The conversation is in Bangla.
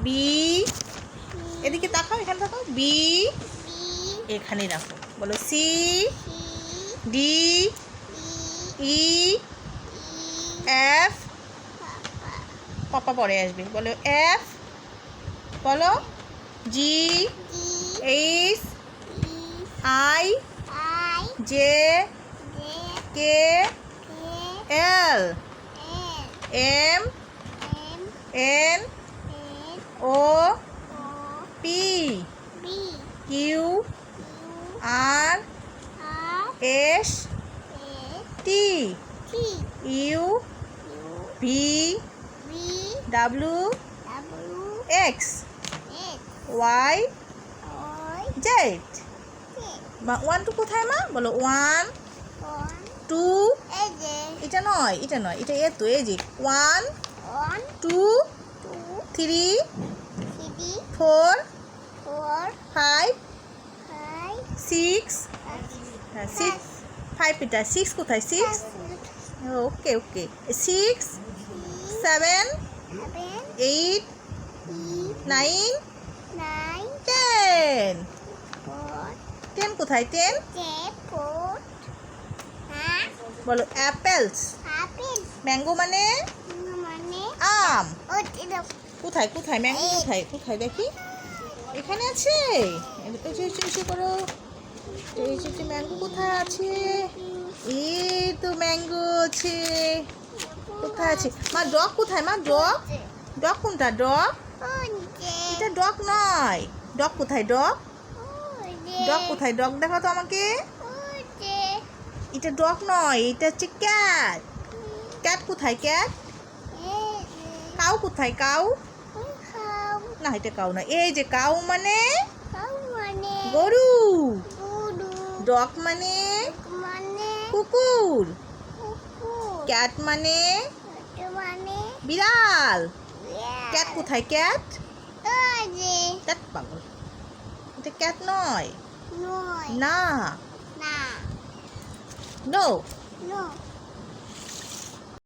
বি, এদিকে তাকাও, এখানে তাকাও। বি, এখানে রাখো। বলো সি, ডি, ই, এফ, পাপা পরে আসবে। বলো এফ, বলো G, H, I, J, K, L, M, N, O, P, Q, R, S, T, U, V, W, X, Y, Z. One two কোথায় মা? বলো ওয়ান, টু, এটা নয়, এটা নয়, এটা এ তো, এই যে one, two, three, four, five, six, six, five, এটা সিক্স কোথায়? Six, okay okay, six, seven, eight, nine, ten. Ten কোথায়? টেন, বলো অ্যাপেলস। ম্যাঙ্গো মানে আম। কোথায় কোথায় ম্যাঙ্গো? কোথায় কোথায় দেখি? এখানে আছে। এসে করো। ম্যাঙ্গো কোথায় আছে? এই তো ম্যাঙ্গো আছে। কোথায় আছে মা? ডগ কোথায় মা? ডগ, ডগ কোনটা? ডগ, এটা ডগ নয়। ডগ কোথায়? ডগ, ডগ কোথায়? ডগ দেখো তো আমাকে। এটা ডগ নয়, এটা হচ্ছে ক্যাট। ক্যাট কোথায়? ক্যাট। কাউ কোথায়? কাউ না, এটা কাউ না। এই যে কাউ মানে গরু। ডগ মানে কুকুর। ক্যাট মানে বিড়াল। ক্যাট কোথায়? ক্যাট, ক্যাট পাগল, এটা ক্যাট নয়। না, নো।